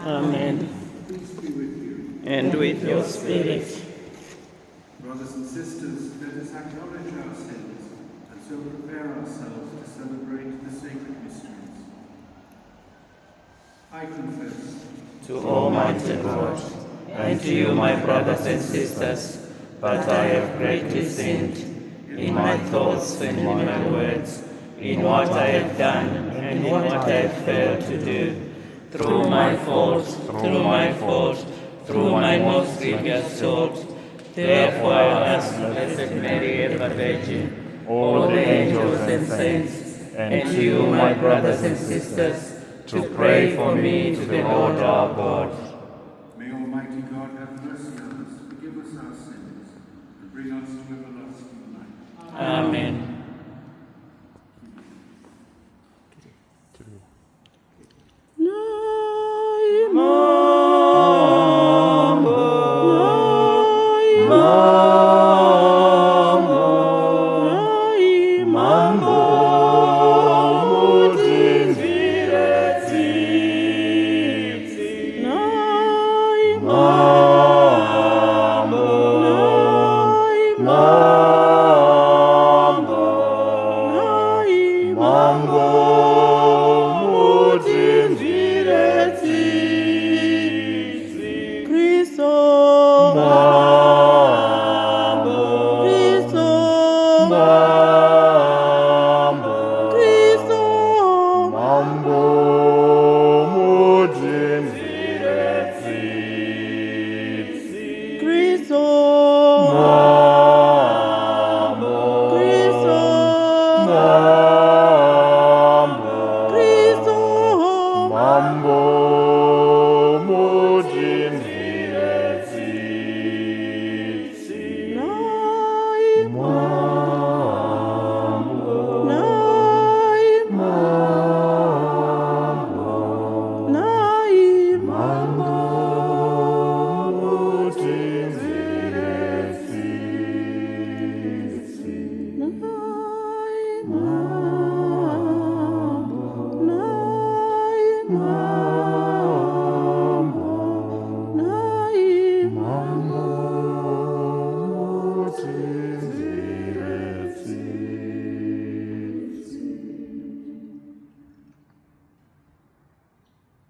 Amen. Peace be with you. And with your spirit. Brothers and sisters, let us acknowledge our sins and so prepare ourselves to celebrate the sacred mysteries. I confess To Almighty God, and to you, my brothers and sisters, that I have greatly sinned in my thoughts and in my words, in what I have done and in what I have failed to do. Through my fault, through my most grievous fault. Therefore I ask Blessed Mary, ever Virgin, all the angels and saints, and to you, my brothers and sisters, to pray for me to the Lord our God. May Almighty God have mercy on us, forgive us our sins, and bring us to everlasting life. Amen.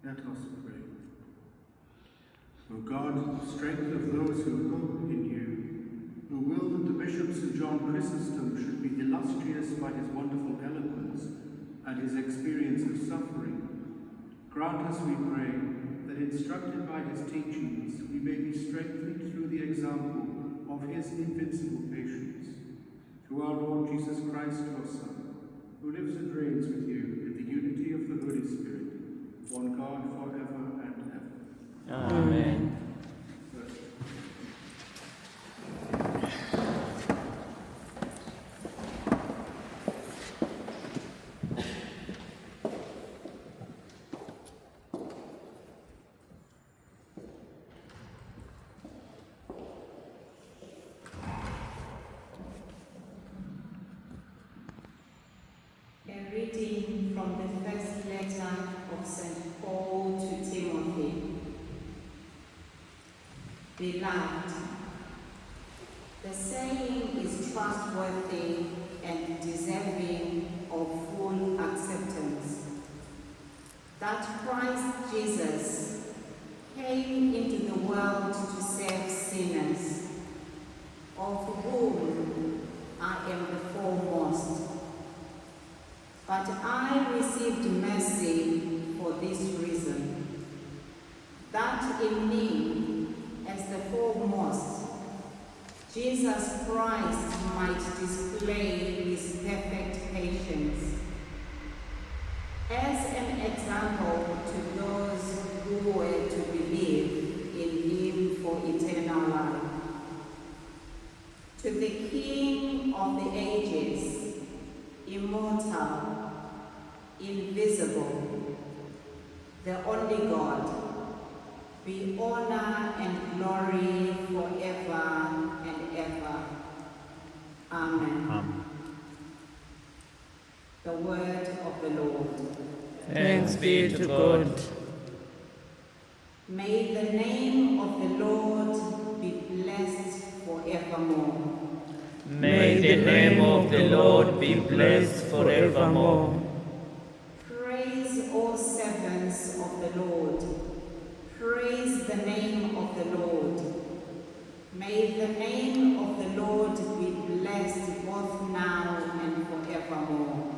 Let us pray. O God, strength of those who hope in you, who will that the Bishop St. John Chrysostom should be illustrious by his wonderful eloquence and his experience of suffering, grant us, we pray, that instructed by his teachings, we may be strengthened through the example of his invincible patience. Through our Lord Jesus Christ, your Son, who lives and reigns with you in the unity of the Holy Spirit, one God, forever and ever. Amen. First. Beloved, the saying is trustworthy and deserving of full acceptance, that Christ Jesus came into the world to save sinners, of whom I am the foremost. But I received mercy for this reason, that in me, as the foremost, Jesus Christ might display his perfect patience as an example to those who were to believe in him for eternal life. To the King of the ages, immortal, invisible, the only God, be honor and glory forever and ever. Amen. Amen. The word of the Lord. Thanks be to God. May the name of the Lord be blessed forevermore. May the name of the Lord be blessed forevermore. Praise, all servants of the Lord. Praise the name of the Lord. May the name of the Lord be blessed both now and forevermore.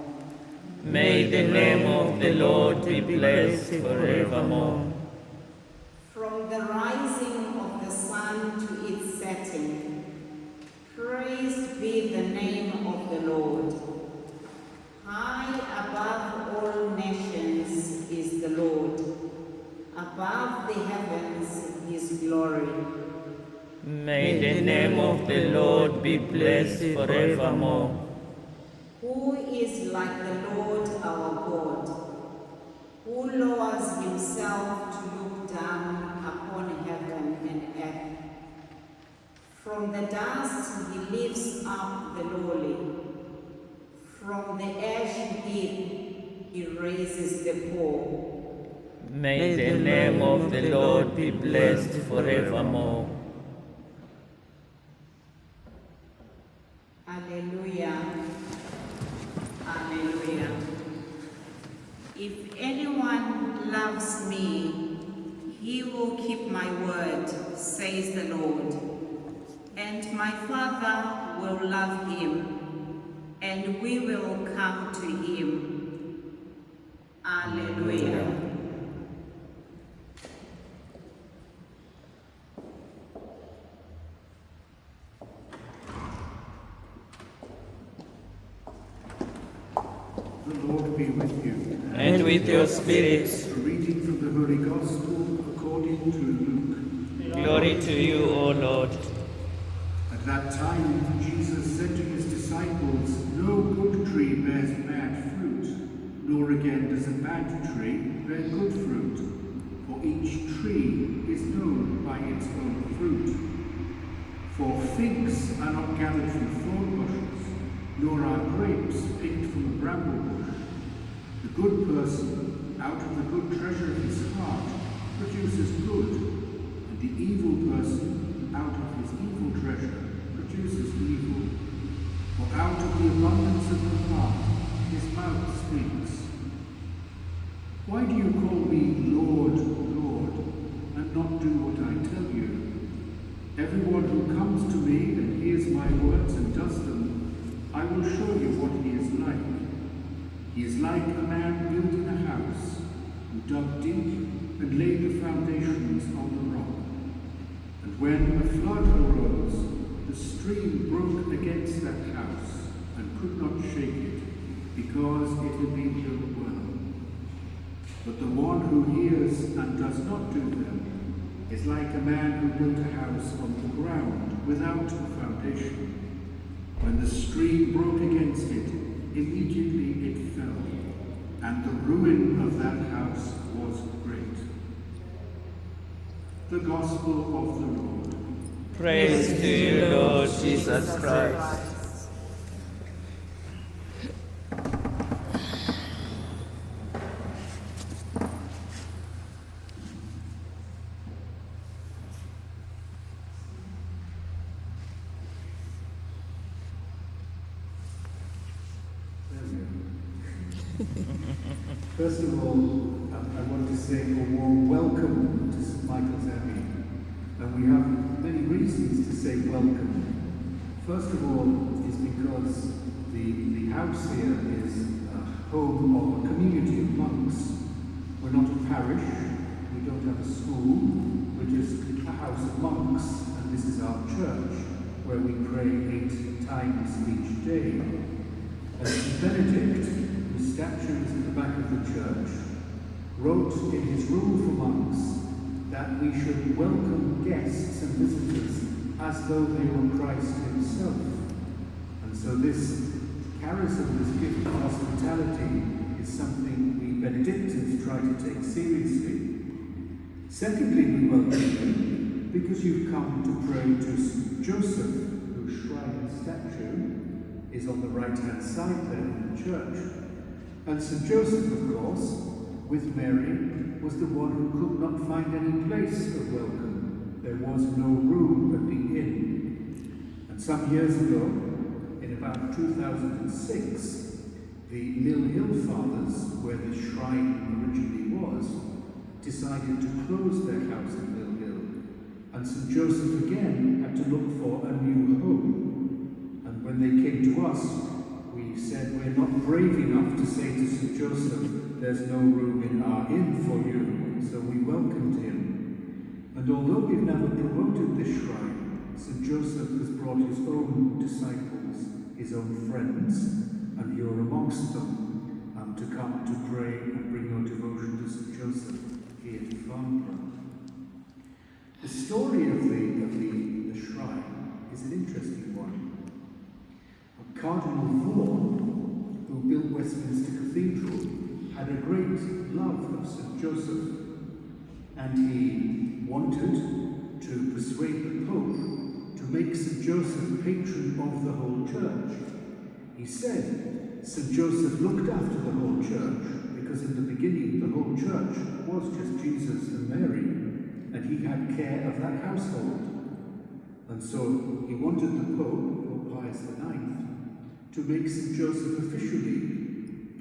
May the name of the Lord be blessed forevermore. From the rising of the sun to its setting, praised be the name of the Lord. High above all nations is the Lord. Above the heavens his glory. May the name of the Lord be blessed forevermore. Who is like the Lord our God, who lowers himself to look down upon heaven and earth? From the dust he lifts up the lowly. From the ash heap he raises the poor. May the name of the Lord be blessed forevermore. Alleluia. Alleluia. If anyone loves me, he will keep my word, says the Lord. And my Father will love him, and we will come to him. Alleluia. The Lord be with you. And with your spirit. A reading from the Holy Gospel according to Luke. Glory to you, O Lord. At that time, Jesus said to his disciples, "No good tree bears bad fruit, nor again does a bad tree bear good fruit. For each tree is known by its own fruit. For figs are not gathered from thorn bushes, nor are grapes picked from a bramble bush. The good person, out of the good treasure of his heart, produces good, and the evil person, out of his evil treasure, produces evil. For out of the abundance of the heart, his mouth speaks. Why do you call me Lord, Lord, and not do what I tell you? Everyone who comes to me and hears my words and does them, I will show you what he is like. He is like a man building a house, who dug deep and laid the foundations on the rock. And when a flood arose, the stream broke against that house and could not shake it, because it had been built well. But the one who hears and does not do them is like a man who built a house on the ground without a foundation. When the stream broke against it, immediately it fell, and the ruin of that house was great. The Gospel of the Lord. Praise to you, Lord Jesus Christ. First of all, I want to say a warm welcome to St. Michael's Abbey. And we have many reasons to say welcome. First of all is because the house here is a home of a community of monks. We're not a parish, we don't have a school, we're just a house of monks, and this is our church, where we pray 8 times each day. And St. Benedict, whose statue is at the back of the church, wrote in his rule for monks that we should welcome guests and visitors as though they were Christ himself. And so this charism, this gift of hospitality, is something we Benedictines try to take seriously. Secondly, we welcome you because you've come to pray to St. Joseph, whose shrine and statue is on the right-hand side there in the church. And St. Joseph, of course, with Mary, was the one who could not find any place of welcome. There was no room at the inn. And some years ago, in about 2006, the Mill Hill Fathers, where the shrine originally was, decided to close their house at Mill Hill. And St. Joseph again had to look for a new home. And when they came to us, we said, we're not brave enough to say to St. Joseph, there's no room in our inn for you, so we welcomed him. And although we've never promoted this shrine, St. Joseph has brought his own disciples, his own friends, and you're amongst them, to come to pray and bring your devotion to St. Joseph here to Farnborough. The story of the shrine is an interesting one. Cardinal Vaughan, who built Westminster Cathedral, had a great love of St. Joseph, and he wanted to persuade the Pope to make St. Joseph patron of the whole church. He said St. Joseph looked after the whole church, because in the beginning the whole church was just Jesus and Mary, and he had care of that household. And so he wanted the Pope Pius IX, to make St. Joseph officially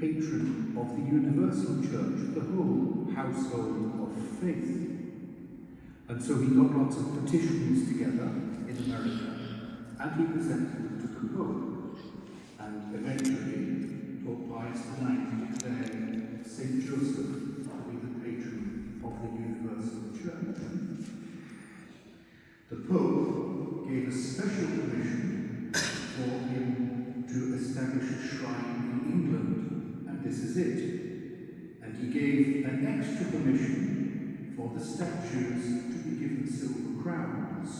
patron of the universal church, the whole household of faith. And so he got lots of petitions together in America, and he presented them to the Pope. And eventually, Pope Pius IX declared St. Joseph to be the patron of the universal church. The Pope gave a special permission for him to establish a shrine in England, and this is it. And he gave an extra permission for the statues to be given silver crowns,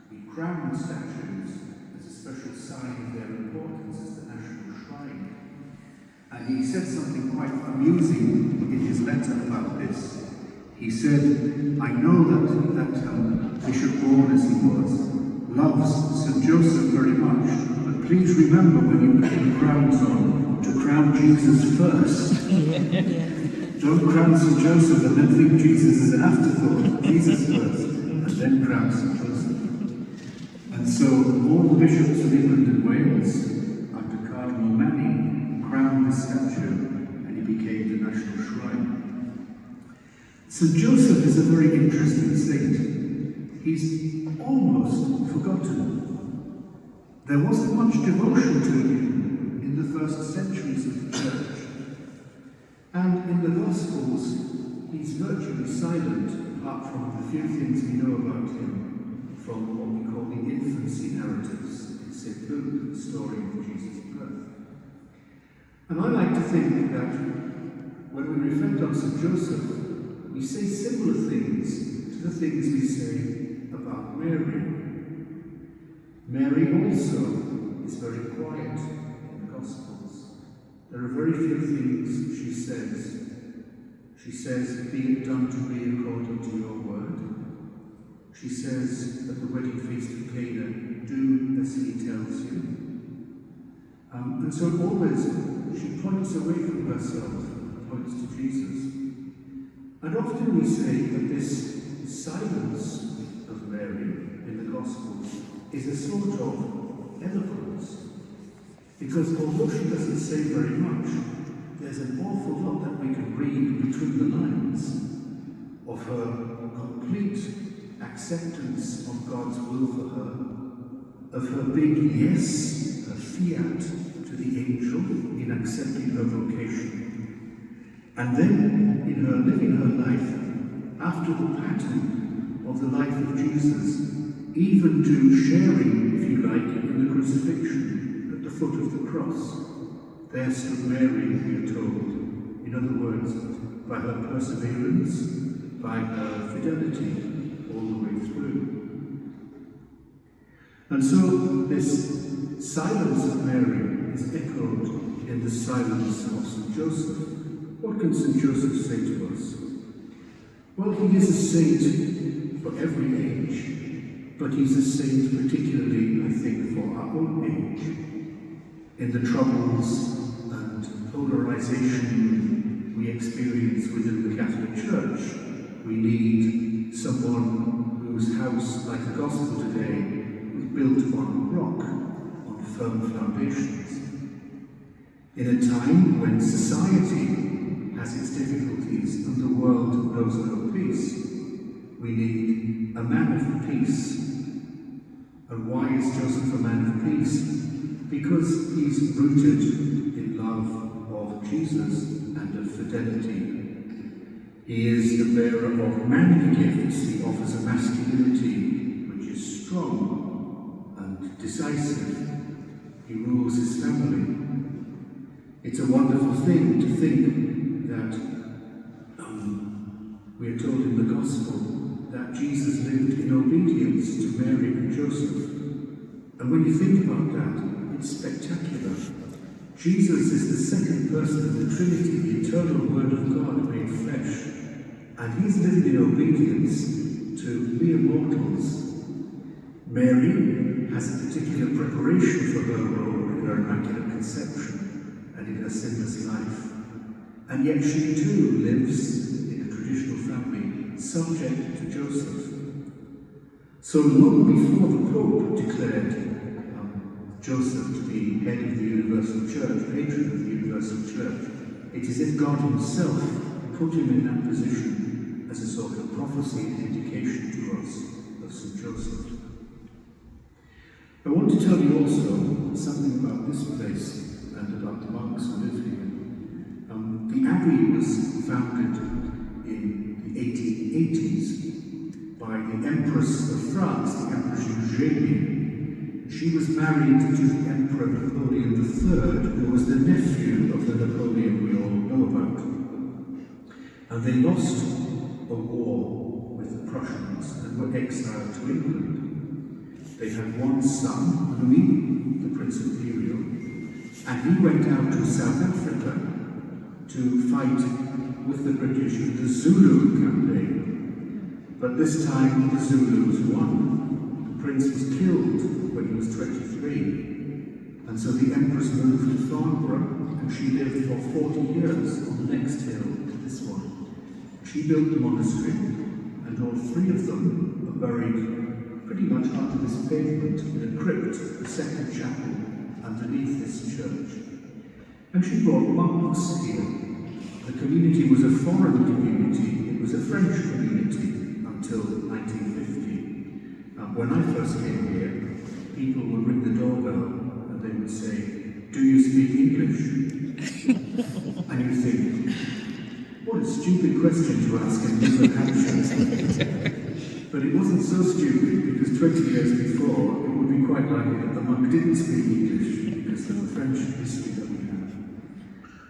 to be crowned statues as a special sign of their importance as the national shrine. And he said something quite amusing in his letter about this. He said, I know that Bishop Vaughan, as he was, loves St. Joseph very much, but please remember when you put the crowns on, to crown Jesus first. Don't crown St. Joseph and then think Jesus is an afterthought. Jesus first, and then crown St. Joseph. And so all the bishops of England and Wales, under Cardinal Manning, crowned the statue, and he became the national shrine. St. Joseph is a very interesting saint. He's almost forgotten. There wasn't much devotion to him in the first centuries of the church. And in the Gospels, he's virtually silent, apart from the few things we know about him from what we call the infancy narratives in St. Luke, the story of Jesus' birth. And I like to think that when we reflect on St. Joseph, we say similar things to the things we say about Mary. Mary also is very quiet in the Gospels. There are very few things she says. She says, be it done to me according to your word. She says at the wedding feast of Cana, do as he tells you. And so always she points away from herself and points to Jesus. And often we say that this silence of Mary in the Gospels is a sort of eloquence. Because although she doesn't say very much, there's an awful lot that we can read between the lines of her complete acceptance of God's will for her, of her big yes, her fiat to the angel in accepting her vocation, and then in her living her life after the pattern of the life of Jesus, even to sharing, if you like, in the crucifixion at the foot of the cross. There stood Mary, we are told. In other words, by her perseverance, by her fidelity all the way through. And so this silence of Mary is echoed in the silence of St. Joseph. What can St. Joseph say to us? Well, he is a saint for every age, but he's a saint particularly, I think, for our own age. In the troubles and polarization we experience within the Catholic Church, we need someone whose house, like the Gospel today, is built on rock, on firm foundations. In a time when society has its difficulties and the world knows no peace, we need a man of peace. And why is Joseph a man of peace? Because he's rooted in love of Jesus and of fidelity. He is the bearer of manly gifts. He offers a masculinity which is strong and decisive. He rules his family. It's a wonderful thing to think that we are told in the Gospel that Jesus lived in obedience to Mary and Joseph. And when you think about that, it's spectacular. Jesus is the second person of the Trinity, the eternal Word of God made flesh. And he's living in obedience to mere mortals. Mary has a particular preparation for her role in her Immaculate Conception and in her sinless life. And yet she too lives in a traditional family, subject to Joseph. So long before the Pope declared Joseph to be head of the Universal Church, patron of the Universal Church, it is as if God himself put him in that position as a sort of prophecy and indication to us of St. Joseph. I want to tell you also something about this place and about the monks who live here. The Abbey was founded in the 1880s by the Empress of France, the Empress Eugenie. She was married to the Emperor Napoleon III, who was the nephew of the Napoleon we all know about. And they lost a war with the Prussians and were exiled to England. They had one son, Louis, the Prince Imperial, and he went out to South Africa to fight with the British in the Zulu campaign. But this time the Zulus won. The prince was killed when he was 23. And so the Empress moved to Farnborough, and she lived for 40 years on the next hill to this one. She built the monastery, and all three of them are buried pretty much under this pavement in a crypt, the second chapel, underneath this church. And she brought monks here. The community was a foreign community. It was a French community until 1950. When I first came here, people would ring the doorbell and they would say, "Do you speak English?" And you think, what a stupid question to ask in New Hampshire. But it wasn't so stupid, because 20 years before, it would be quite likely that the monk didn't speak English because of the French history that we have.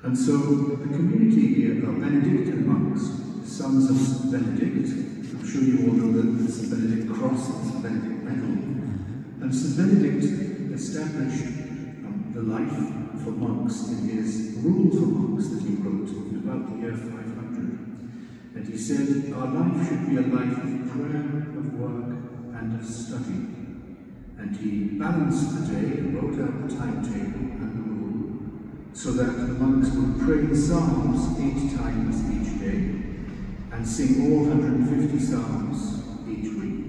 And so the community here are Benedictine monks, sons of St. Benedict. I'm sure you all know the St. Benedict cross and St. Benedict medal. And St. Benedict established the life for monks in his Rule for Monks that he wrote in about the year 500. And he said, our life should be a life of prayer, of work, and of study. And he balanced the day and wrote out the timetable and the rule, so that the monks would pray the Psalms 8 times each day, and sing all 150 Psalms each week.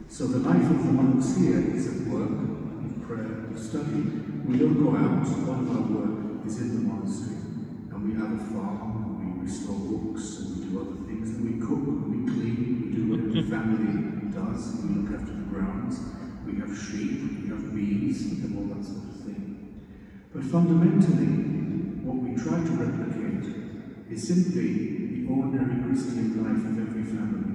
So the life of the monks here is of work, of prayer, of study. We don't go out, all of our work is in the monastery, and and we have a farm, and we restore books, and we do other things, and we cook, and we clean, we do what every family does, we look after the grounds, we have sheep, we have bees, we have all that sort of thing. But fundamentally, what we try to replicate is simply the ordinary Christian life of every family.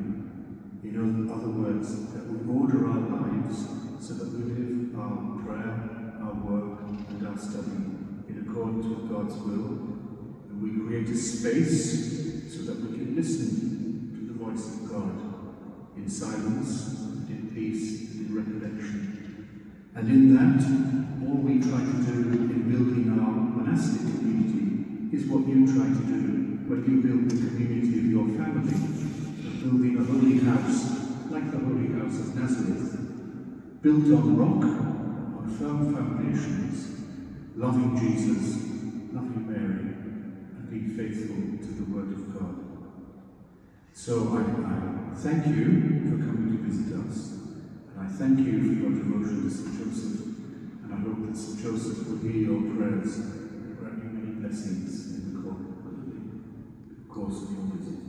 In other words, that we order our lives so that we live our prayer, our work, and our study in accordance with God's will, and we create a space so that we can listen to the voice of God in silence, and in peace, and in recollection. And in that, all we try to do in building our monastic community is what you try to do when you build the community of your family, of building a holy house, like the Holy House of Nazareth, built on rock, on firm foundations, loving Jesus, loving Mary, and being faithful to the Word of God. So I thank you for coming to visit us, and I thank you for your devotion to St. Joseph, and I hope that St. Joseph will hear your prayers and grant you many blessings in the course of your visit.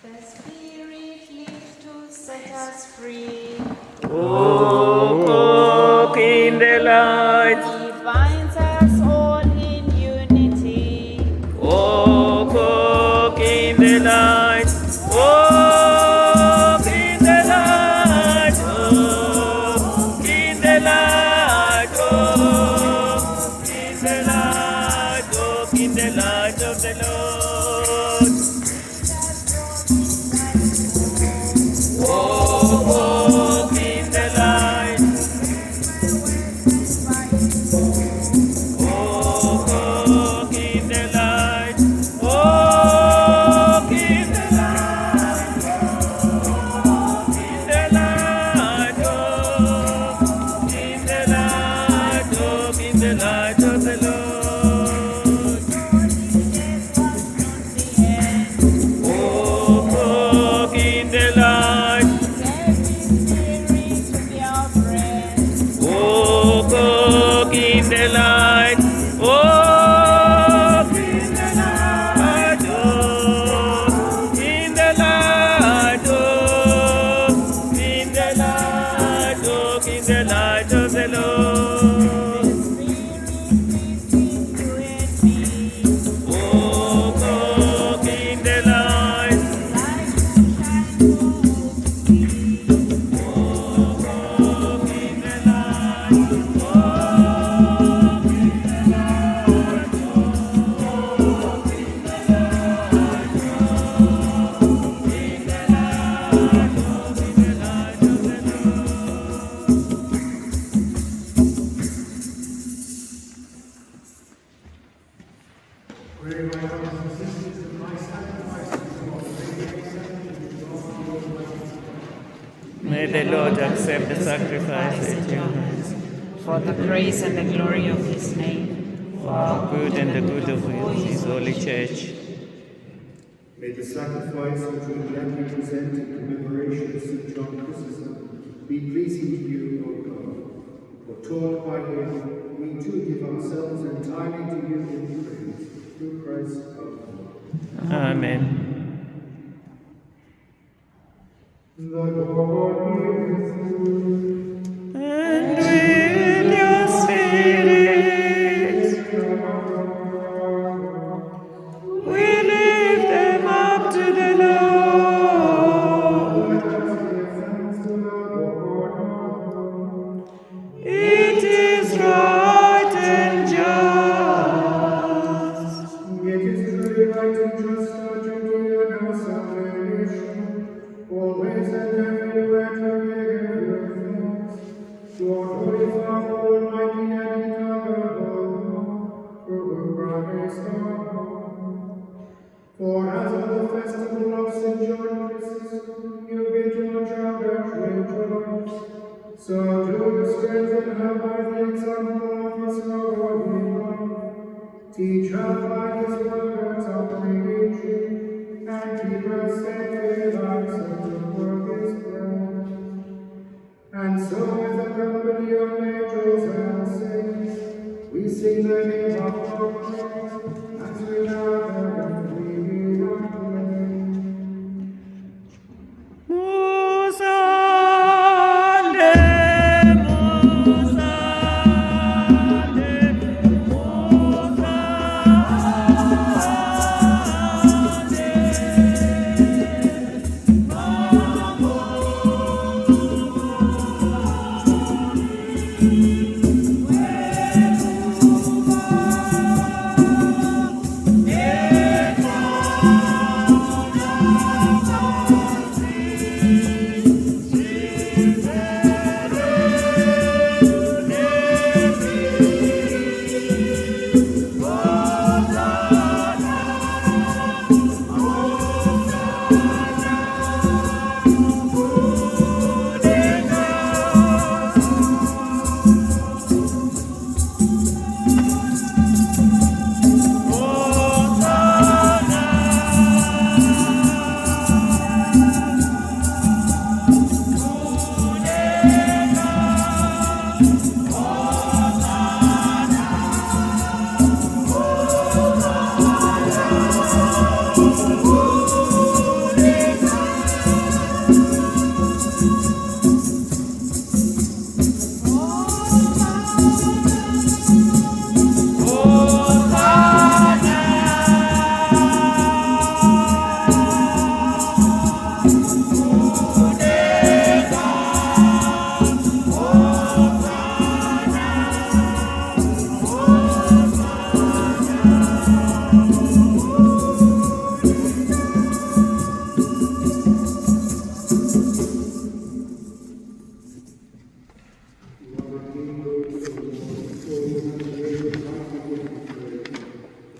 The Spirit lives to set us free. Walk in the light. He binds us all in unity. Walk in the light. Walk in the light. Walk in the light. Walk in the light. Walk in the light of the Lord. Walk in the light. Walk in the light. Walk in the light. Walk in the light. Walk in the light. Walk in the light of the Lord. Walk in the light. Walk in the light. Walk in the light. Walk in the light. Walk in the light. Walk in the light of the Lord. Walk in the light. Walk in the light. Pray, my brothers and sisters, that my sacrifices to God may be accepted to God the Almighty. May the Lord accept the sacrifice at your hands, For the praise and the glory of His name. for our good and the good of His holy church. May the sacrifice which we gladly present in commemoration of St. John Chrysostom be pleasing to you, O God. For taught by him, we too give ourselves entirely to you in praise, through Christ our Lord. Amen. The Lord be with you. And with your spirit, we lift them up to the Lord. Let us give thanks to the Lord. It is right and just. It is truly right and just, our duty and our salvation, always and everywhere to give you thanks, Lord, Holy Father, Almighty and eternal, through Christ our Lord. For as on the festival of St. John Chrysostom, you bid your children rejoice, So do strengthen her by the example of his godly love. Teach her by his words of preaching, and keep her steadfast to work his prayer. And so with the company of angels and saints, we sing the hymn of praise, as we gather and we acclaim.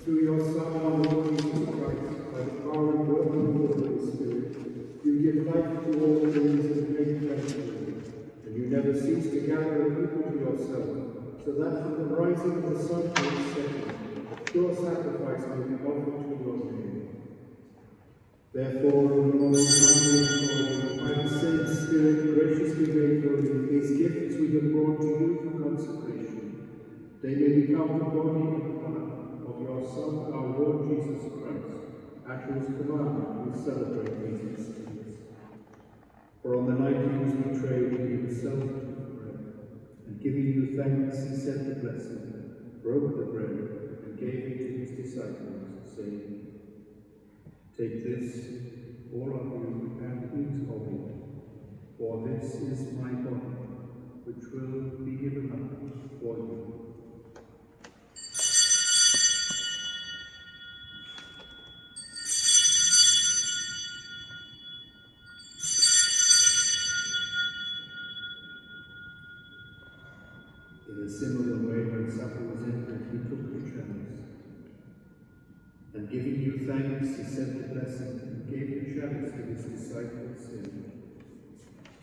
Through your Son, our Lord Jesus Christ, by the power and work of the Holy Spirit, you give life to all things and make them, and you never cease to gather a people to yourself, so that from the rising of the sun to its setting, your sacrifice may be offered to your name. Therefore, O Lord, humbly by the same Spirit graciously made known these gifts we have brought to you for consecration. They may become the body and blood of your Son, our Lord Jesus Christ, at whose command we celebrate these mysteries. For on the night he was betrayed, he himself took bread, and giving you thanks, he said the blessing, broke the bread, and gave it to his disciples, saying, "Take this, all of you, and eat of it, for this is my body, which will be given up for you." In a similar way, when supper was ended, he took the chalice, and giving you thanks, he said the blessing, and gave the chalice to his disciples, saying,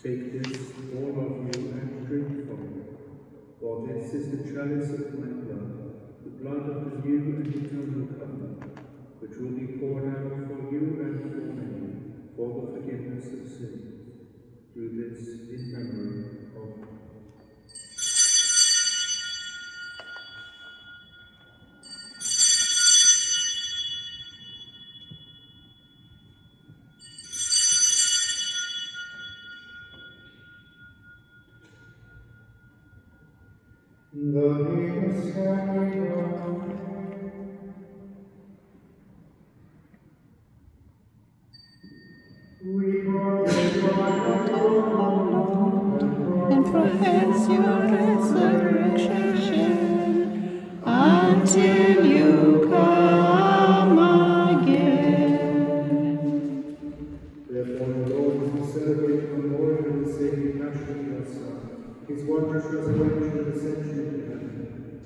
"Take this, all of you, and drink from it, for this is the chalice of my blood, the blood of the new and eternal covenant, which will be poured out for you and for many, for the forgiveness of sins. Do this in memory of me." The biggest happy we and profess your resurrection until you come again. Therefore, the Lord, as we celebrate the memorial of the saving passion of your Son, his wondrous resurrection and ascension into heaven,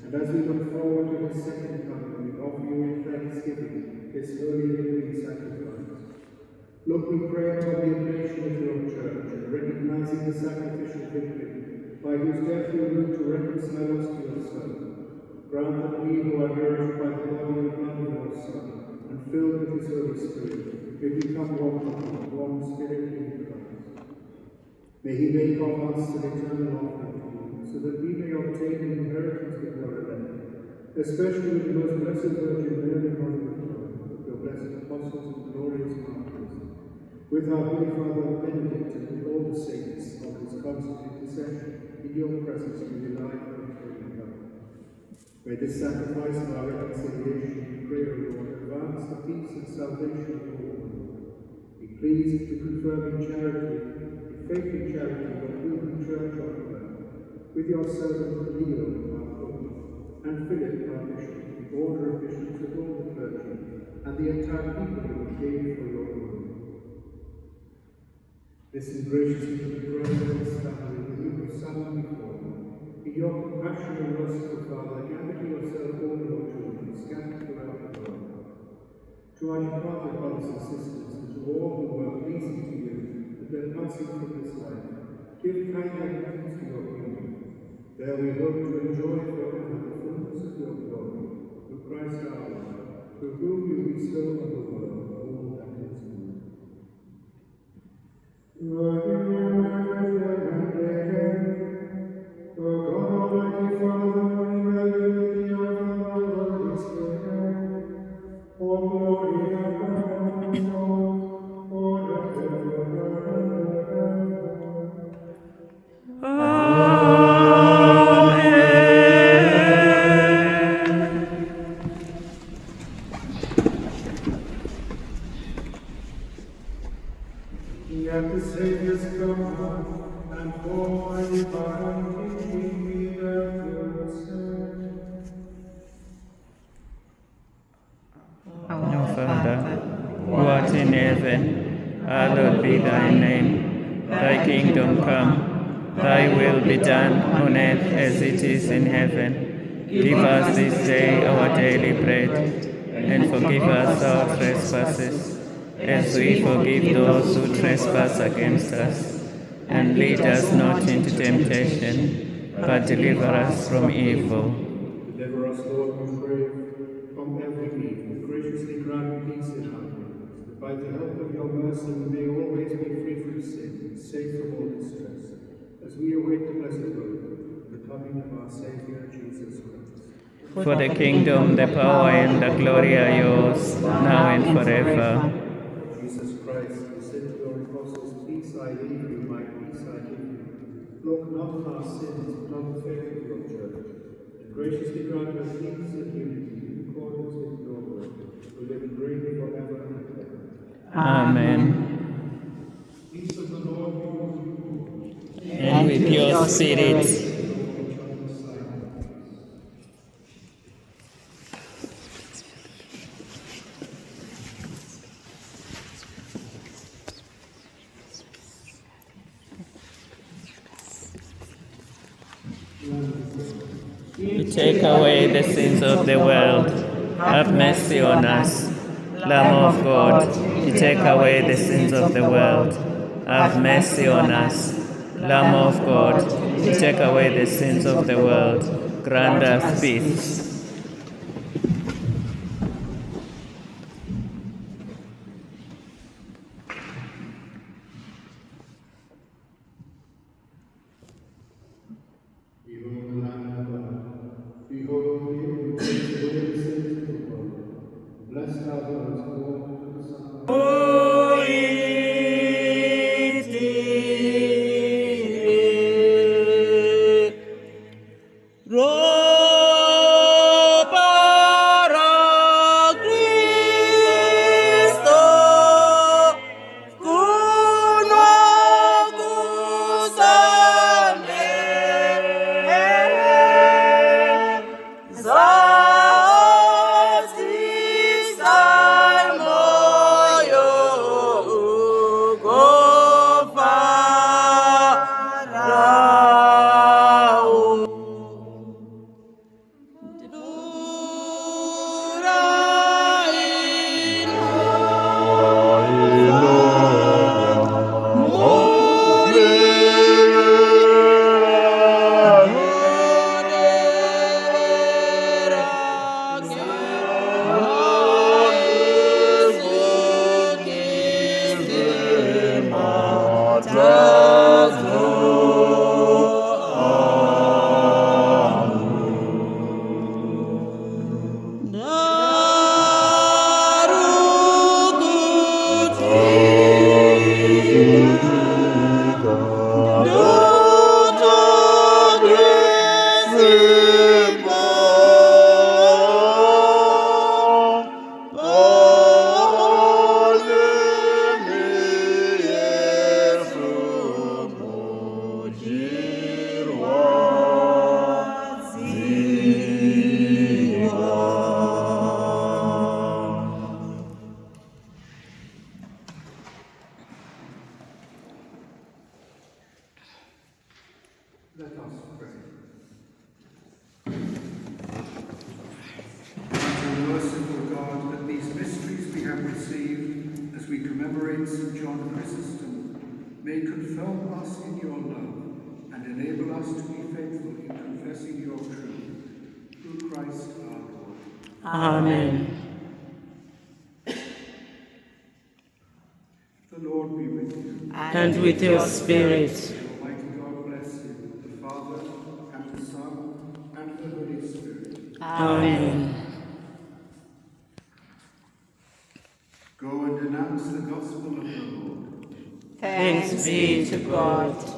and as we look forward to his second coming, we offer you in thanksgiving this holy and clean sacrifice. Look, we pray upon the oblation of your church, and recognizing the sacrificial victim by whose death you lived to reconcile us to yourself, grant that we who are nourished by the body and blood of your Son, and filled with his Holy Spirit, may become one body, one Spirit in Christ. May he make of us an eternal offering to you, so that we may obtain an inheritance with your elect, especially with the most blessed Virgin Mary, Mother of God, with your blessed apostles and glorious martyrs, with our Holy Father Benedict and with all the saints of his constant intercession. In your presence we rely on eternal help. May this sacrifice of our reconciliation, we pray, O Lord, advance the peace and salvation of all the world. Be pleased to confirm in charity, in faith and charity, your pilgrim church on earth, with your servant Leo, our Pope, and Philip, our Bishop, the order of bishops of all the clergy, and the entire people who have gained for your glory. Listen graciously to the prayer of this family that you have summoned before you. In your compassion and merciful Father, gather to yourself all your children scattered throughout the world. To our departed brothers and sisters, and to all who were pleasing to you, and their passing from this life, give kind admittance to your kingdom. There we hope to enjoy forever the fullness of your glory, through Christ our Lord, through whom you bestow on the world all that is good. Lord, in your life and O God, Almighty Father, in the unity of the Holy Spirit, all glory and honor and Yet the Saviour's come, and for my divine teaching we therefore say, Our Father, who art in heaven, hallowed be thy name. Thy kingdom come, thy will be done on earth as it is in heaven. Give us this day our daily bread, and forgive us our trespasses, as we forgive those who trespass against us. And lead us not into temptation, but deliver us from evil. Deliver us, Lord, we pray, from every evil. Graciously grant peace in our days, that by the help of your mercy we may always be free from sin and safe from all distress, as we await the blessed hope of the coming of our Saviour Jesus Christ. For the kingdom, the power, and the glory are yours, now and forever. Jesus Christ, who said to your apostles, "Peace I leave you, my peace I give you," look not on our sins, but on the faith of your church, and graciously grant us peace and unity in accordance with your will, who live and reign forever and ever. Amen. Peace of the Lord be with you all. And with your spirit. You take away the sins of the world. Have mercy on us. Lamb of God, you take away the sins of the world. Have mercy on us. Lamb of God, you take away the sins of the world. Grant us peace. Behold the Lamb of God. Behold him who takes away the sins of the world. Blessed are those who walk under the Son of God. Rose Let us pray. Merciful God, that these mysteries we have received as we commemorate St. John Chrysostom may confirm us in your love and enable us to be faithful in confessing your truth. Through Christ our Lord. Amen. The Lord be with you. And with your spirit. Almighty God bless you, the Father, and the Son, and the Holy Spirit. Amen. Go and announce the gospel of the Lord. Thanks be to God.